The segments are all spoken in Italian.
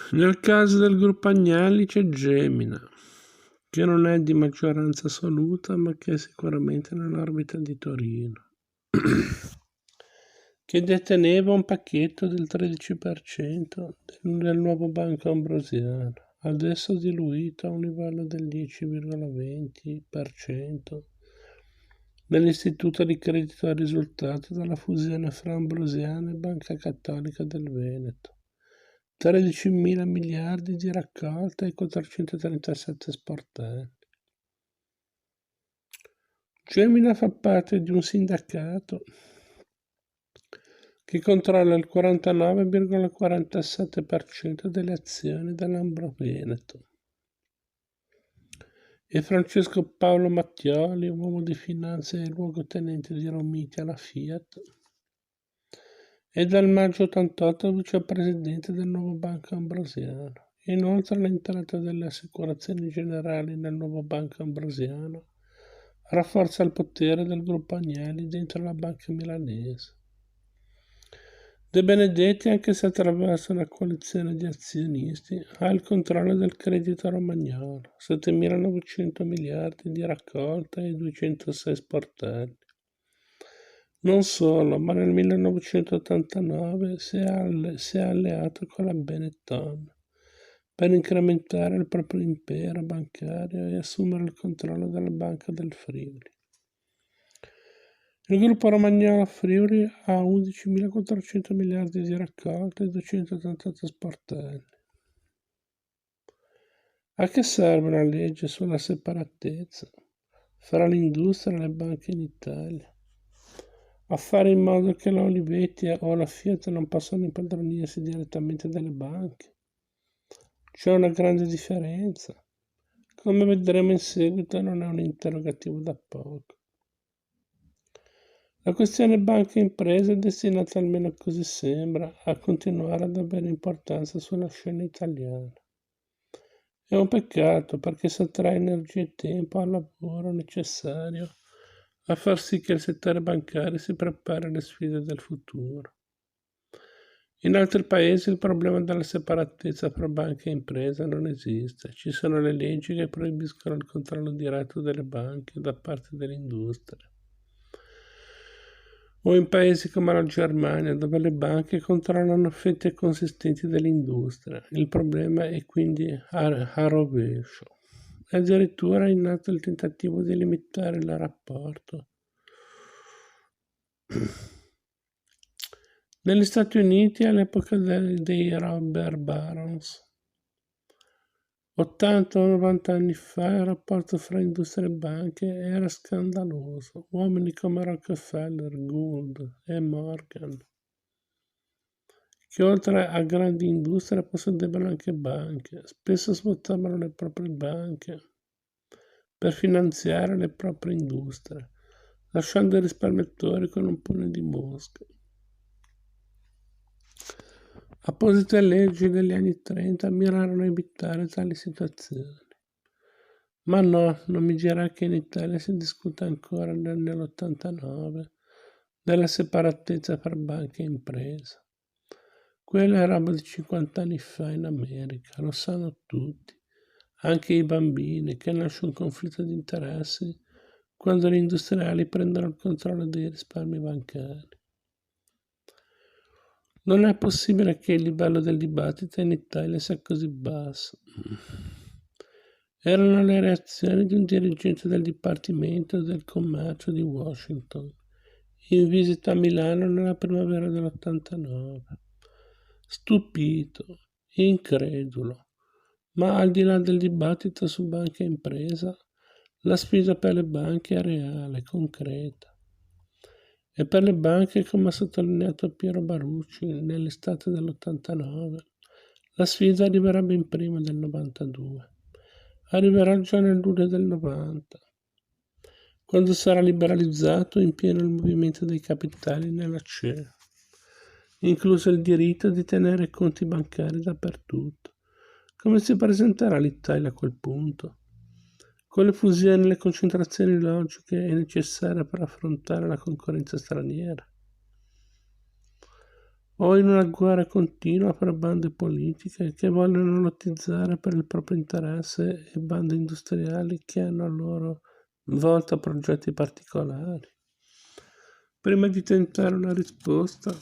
Nel caso del gruppo Agnelli c'è Gemina, che non è di maggioranza assoluta, ma che è sicuramente nell'orbita di Torino, che deteneva un pacchetto del 13% del nuovo Banco Ambrosiano, adesso diluito a un livello del 10,20% nell'Istituto di Credito al Risultato della fusione fra Ambrosiano e Banca Cattolica del Veneto. 13.000 miliardi di raccolta e 437 sportelli. Gemina fa parte di un sindacato che controlla il 49,47% delle azioni dell'Ambro Veneto. E Francesco Paolo Mattioli, uomo di finanza e luogotenente di Romiti alla Fiat, e dal maggio 88 vicepresidente del nuovo Banco Ambrosiano. Inoltre l'entrata delle assicurazioni generali nel nuovo Banco Ambrosiano rafforza il potere del gruppo Agnelli dentro la banca milanese. De Benedetti, anche se attraverso una coalizione di azionisti, ha il controllo del credito romagnolo, 7.900 miliardi di raccolta e 206 sportelli. Non solo, ma nel 1989 si è alleato con la Benetton per incrementare il proprio impero bancario e assumere il controllo della Banca del Friuli. Il gruppo romagnolo Friuli ha 11.400 miliardi di raccolta e 288 sportelli. A che serve una legge sulla separatezza fra l'industria e le banche in Italia? A fare in modo che la Olivetti o la Fiat non possano impadronirsi direttamente delle banche. C'è una grande differenza. Come vedremo in seguito, non è un interrogativo da poco. La questione banca e imprese è destinata, almeno così sembra, a continuare ad avere importanza sulla scena italiana. È un peccato perché sottrae energia e tempo al lavoro necessario a far sì che il settore bancario si prepari alle sfide del futuro. In altri paesi il problema della separatezza fra banca e impresa non esiste. Ci sono le leggi che proibiscono il controllo diretto delle banche da parte dell'industria. O in paesi come la Germania, dove le banche controllano fette consistenti dell'industria. Il problema è quindi a rovescio. Addirittura è nato il tentativo di limitare il rapporto. Negli Stati Uniti, all'epoca dei Robber Barons, 80 o 90 anni fa, il rapporto fra industria e banche era scandaloso. Uomini come Rockefeller, Gould e Morgan, che oltre a grandi industrie possedevano anche banche, spesso svuotavano le proprie banche per finanziare le proprie industrie, lasciando i risparmiatori con un pugno di mosche. Apposite leggi degli anni 30 mirarono a evitare tali situazioni. Ma no, non mi dirà che in Italia si discute ancora nell'89 della separatezza fra banca e impresa. Quella è roba di 50 anni fa in America, lo sanno tutti, anche i bambini, che nasce un conflitto di interessi quando gli industriali prendono il controllo dei risparmi bancari. Non è possibile che il livello del dibattito in Italia sia così basso. Erano le reazioni di un dirigente del Dipartimento del Commercio di Washington, in visita a Milano nella primavera dell'89. Stupito, incredulo, ma al di là del dibattito su banca e impresa, la sfida per le banche è reale, concreta. E per le banche, come ha sottolineato Piero Barucci nell'estate dell'89, la sfida arriverà ben prima del 92. Arriverà già nel luglio del 90, quando sarà liberalizzato in pieno il movimento dei capitali nella CE, incluso il diritto di tenere conti bancari dappertutto. Come si presenterà l'Italia a quel punto? Con le fusioni e le concentrazioni logiche è necessaria per affrontare la concorrenza straniera? o in una guerra continua fra bande politiche che vogliono lottare per il proprio interesse e bande industriali che hanno a loro volta progetti particolari. Prima di tentare una risposta,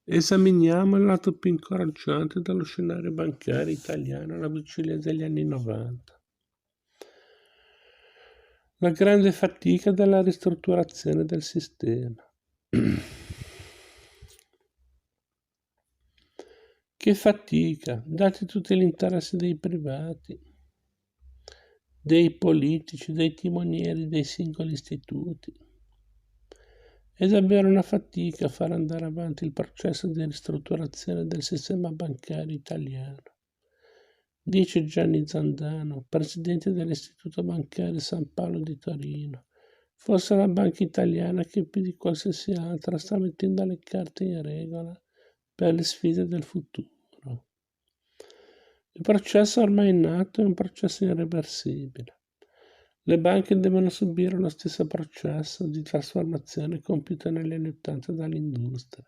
esaminiamo il lato più incoraggiante dello scenario bancario italiano alla vigilia degli anni 90. La grande fatica della ristrutturazione del sistema. Che fatica, dati tutti gli interessi dei privati, dei politici, dei timonieri, dei singoli istituti. È davvero una fatica far andare avanti il processo di ristrutturazione del sistema bancario italiano, dice Gianni Zandano, presidente dell'Istituto Bancario San Paolo di Torino. Forse la banca italiana che più di qualsiasi altra sta mettendo le carte in regola per le sfide del futuro. Il processo ormai nato è un processo irreversibile. Le banche devono subire lo stesso processo di trasformazione compiuto negli anni '80 dall'industria.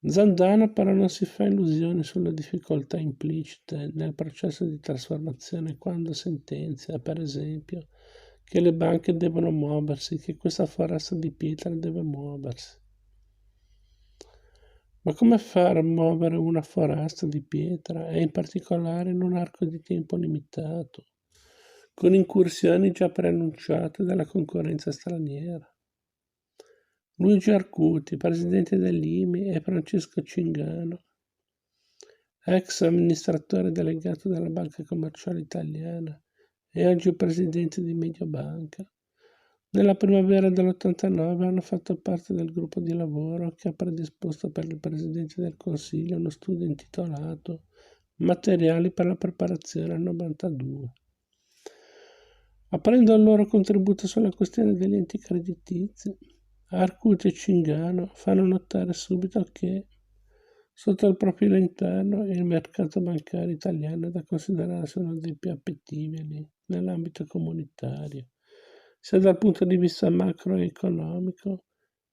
Zandano però non si fa illusioni sulle difficoltà implicite nel processo di trasformazione quando sentenzia, per esempio, che le banche devono muoversi, che questa foresta di pietra deve muoversi. Ma come fare a muovere una foresta di pietra e in particolare in un arco di tempo limitato, con incursioni già preannunciate dalla concorrenza straniera? Luigi Arcuti, presidente dell'IMI, e Francesco Cingano, ex amministratore delegato della Banca Commerciale Italiana e oggi presidente di Mediobanca, nella primavera dell'89 hanno fatto parte del gruppo di lavoro che ha predisposto per il Presidente del Consiglio uno studio intitolato Materiali per la preparazione al 92. Aprendo il loro contributo sulla questione degli enti creditizi, Arcuti e Cingano fanno notare subito che, sotto il profilo interno, il mercato bancario italiano è da considerarsi uno dei più appetibili nell'ambito comunitario, sia dal punto di vista macroeconomico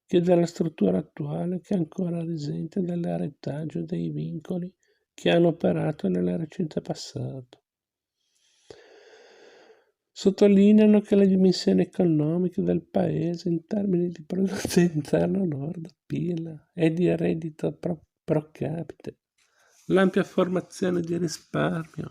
che della struttura attuale che ancora risente delle retaggio dei vincoli che hanno operato nel recente passato. Sottolineano che le dimensioni economiche del paese in termini di prodotto interno lordo, PIL e di reddito pro capite, l'ampia formazione di risparmio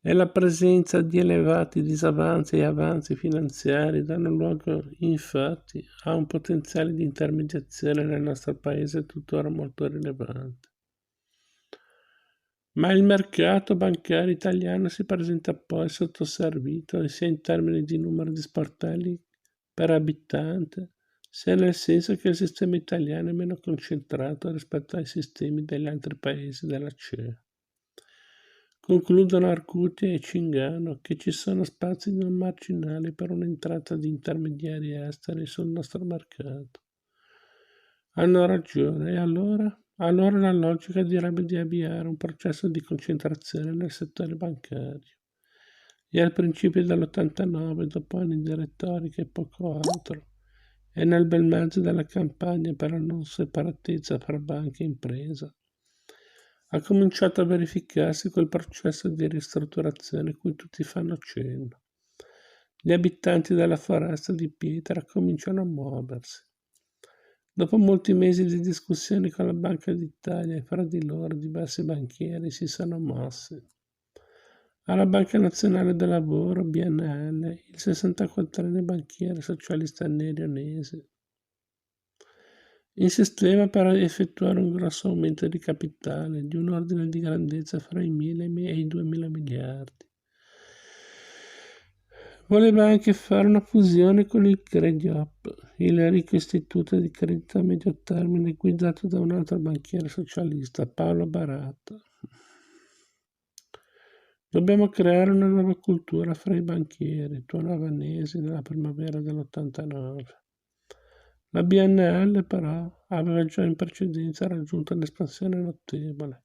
e la presenza di elevati disavanzi e avanzi finanziari danno luogo infatti a un potenziale di intermediazione nel nostro paese tuttora molto rilevante. Ma il mercato bancario italiano si presenta poi sottoservito sia in termini di numero di sportelli per abitante, sia nel senso che il sistema italiano è meno concentrato rispetto ai sistemi degli altri paesi della CE. Concludono Arcuti e Cingano che ci sono spazi non marginali per un'entrata di intermediari esteri sul nostro mercato. Hanno ragione, e allora? Allora la logica direbbe di avviare un processo di concentrazione nel settore bancario. E al principio dell'89, dopo anni di retorica e poco altro, e nel bel mezzo della campagna per la non separatezza fra banca e impresa, ha cominciato a verificarsi quel processo di ristrutturazione cui tutti fanno cenno. Gli abitanti della foresta di pietra cominciano a muoversi. Dopo molti mesi di discussioni con la Banca d'Italia e fra di loro diversi banchieri si sono mossi. Alla Banca Nazionale del Lavoro, BNL, il 64enne banchiere socialista Nerionesi insisteva per effettuare un grosso aumento di capitale di un ordine di grandezza fra i 1.000 e i 2.000 miliardi. Voleva anche fare una fusione con il Crediop, il ricco istituto di credito a medio termine guidato da un altro banchiere socialista, Paolo Baratta. Dobbiamo creare una nuova cultura fra i banchieri, tuonò Vanesi nella primavera dell'89. La BNL però aveva già in precedenza raggiunto un'espansione notevole,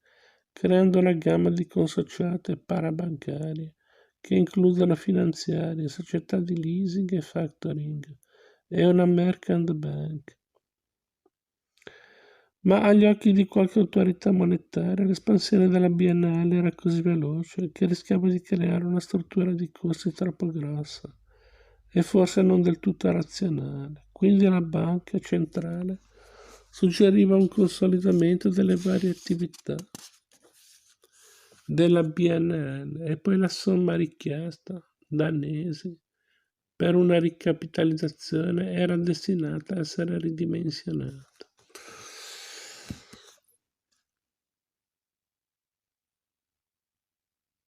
creando una gamma di consociate parabancarie che includono finanziarie, società di leasing e factoring, e una merchant bank. Ma agli occhi di qualche autorità monetaria l'espansione della BNL era così veloce che rischiava di creare una struttura di costi troppo grossa e forse non del tutto razionale. Quindi la banca centrale suggeriva un consolidamento delle varie attività della BNL e poi la somma richiesta danesi per una ricapitalizzazione era destinata a essere ridimensionata.